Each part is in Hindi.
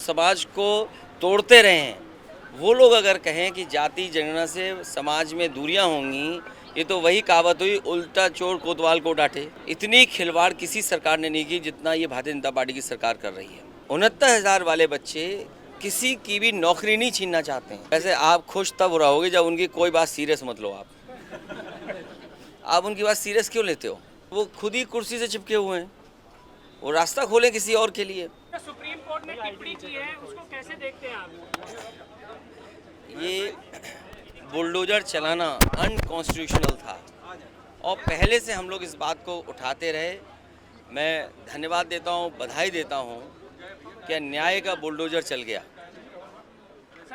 समाज को तोड़ते रहे हैं, वो लोग अगर कहें कि जाति जनगणना से समाज में दूरियां होंगी, ये तो वही कहावत हुई, उल्टा चोर कोतवाल को डांटे। इतनी खिलवाड़ किसी सरकार ने नहीं की जितना ये भारतीय जनता पार्टी की सरकार कर रही है। 69,000 वाले बच्चे किसी की भी नौकरी नहीं छीनना चाहते हैं। वैसे आप खुश तब रहोगे जब उनकी कोई बात सीरियस मत लो। आप उनकी बात सीरियस क्यों लेते हो? वो खुद ही कुर्सी से चिपके हुए हैं, वो रास्ता खोलें किसी और के लिए। सुप्रीम कोर्ट ने टिप्पणी की है, उसको कैसे देखते हैं आप? ये बुलडोजर चलाना अनकॉन्स्टिट्यूशनल था और पहले से हम लोग इस बात को उठाते रहे। मैं धन्यवाद देता हूँ, बधाई देता हूँ कि न्याय का बुलडोजर चल गया,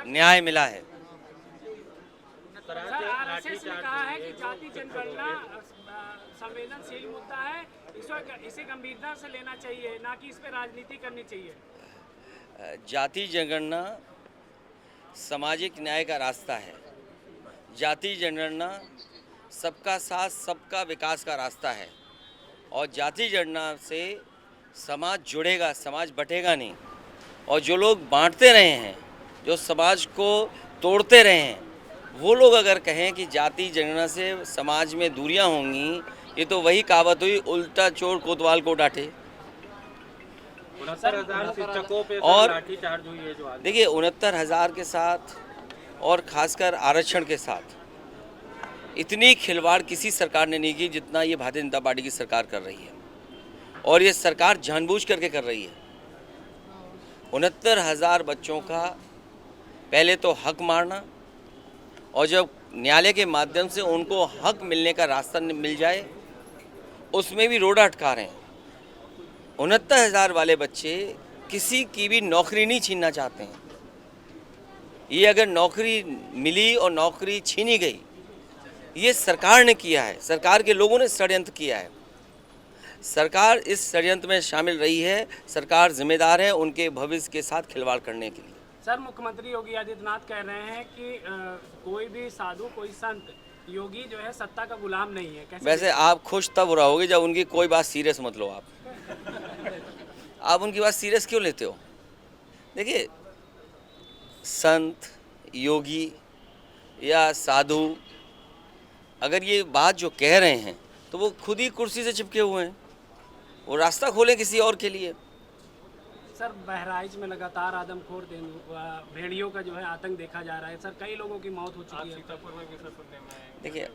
न्याय मिला है। आरएसएस ने कहा है कि जाति जनगणना संवेदनशील मुद्दा है, इसे गंभीरता से लेना चाहिए, ना कि इस पर राजनीति करनी चाहिए। जाति जनगणना सामाजिक न्याय का रास्ता है। जाति जनगणना सबका साथ सबका विकास का रास्ता है और जाति जनगणना से समाज जुड़ेगा, समाज बटेगा नहीं। और जो लोग बांटते रहे हैं, जो समाज को तोड़ते रहे हैं, वो लोग अगर कहें कि जाति जनगणना से समाज में दूरियां होंगी, ये तो वही कहावत हुई, उल्टा चोर कोतवाल को डांटे। 69,000 शिक्षकों पे और लाठीचार्ज हुई है जो आज। देखिए 69,000 के साथ और खासकर आरक्षण के साथ इतनी खिलवाड़ किसी सरकार ने नहीं की जितना ये भारतीय जनता पार्टी की सरकार कर रही है। और ये सरकार जानबूझ करके कर रही है। 69,000 बच्चों का पहले तो हक मारना, और जब न्यायालय के माध्यम से उनको हक मिलने का रास्ता मिल जाए, उसमें भी रोड़ा अटका रहे हैं। 69,000 वाले बच्चे किसी की भी नौकरी नहीं छीनना चाहते हैं। ये अगर नौकरी मिली और नौकरी छीनी गई, ये सरकार ने किया है, सरकार के लोगों ने षड्यंत्र किया है। सरकार इस षड्यंत्र में शामिल रही है, सरकार जिम्मेदार है उनके भविष्य के साथ खिलवाड़ करने के लिए। सर, मुख्यमंत्री योगी आदित्यनाथ कह रहे हैं कि कोई भी साधु, कोई संत, योगी जो है सत्ता का गुलाम नहीं है। कैसे? वैसे आप खुश तब रहोगे जब उनकी कोई बात सीरियस मत लो। आप उनकी बात सीरियस क्यों लेते हो? देखिए, संत, योगी या साधु अगर ये बात जो कह रहे हैं तो वो खुद ही कुर्सी से चिपके हुए हैं, वो रास्ता खोलें किसी और के लिए। सर, बहराइच में लगातार आदमखोर भेड़ियों का जो है आतंक देखा जा रहा है। सर, कई लोगों की मौत हो चुकी है। देखिए,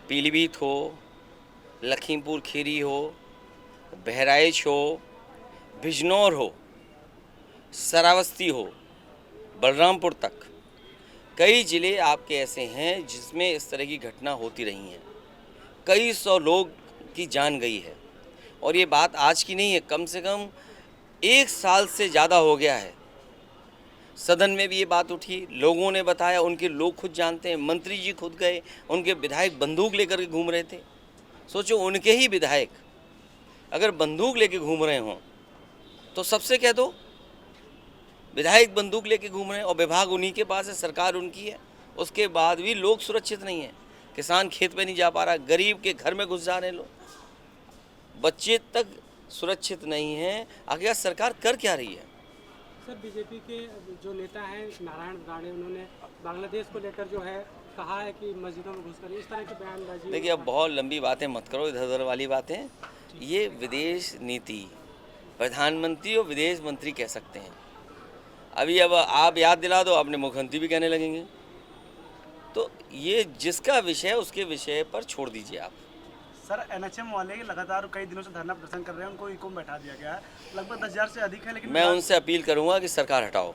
पीलीभीत हो, लखीमपुर खीरी हो, बहराइच हो, बिजनौर हो, श्रावस्ती हो, बलरामपुर तक कई ज़िले आपके ऐसे हैं जिसमें इस तरह की घटना होती रही हैं। कई सौ लोग की जान गई है और ये बात आज की नहीं है, कम से कम 1 साल से ज़्यादा हो गया है। सदन में भी ये बात उठी, लोगों ने बताया, उनके लोग खुद जानते हैं, मंत्री जी खुद गए, उनके विधायक बंदूक लेकर के घूम रहे थे। सोचो, उनके ही विधायक अगर बंदूक लेके घूम रहे हों तो सबसे कह दो, विधायक बंदूक लेके घूम रहे हैं और विभाग उन्हीं के पास है, सरकार उनकी है, उसके बाद भी लोग सुरक्षित नहीं हैं। किसान खेत पे नहीं जा पा रहा, गरीब के घर में घुस जा रहे हैं लोग, बच्चे तक सुरक्षित नहीं हैं। आखिर सरकार कर क्या रही है? सर, बीजेपी के जो नेता हैं नारायण राणे, उन्होंने बांग्लादेश को लेकर जो है कहा है कि मस्जिदों में घुसकर इस तरह की बयानबाजी। देखिए, अब बहुत लंबी बातें मत करो, इधर उधर वाली बातें। ये विदेश नीति, प्रधानमंत्री और विदेश मंत्री कह सकते हैं। अभी अब आप याद दिला दो, अपने मुख्यमंत्री भी कहने लगेंगे। तो ये जिसका विषय उसके विषय पर छोड़ दीजिए आप। सर, एनएचएम वाले लगातार कई दिनों से धरना प्रदर्शन कर रहे हैं, उनको इको में बैठा दिया गया है। लगभग 10,000 से अधिक है, लेकिन मैं उनसे अपील करूंगा कि सरकार हटाओ।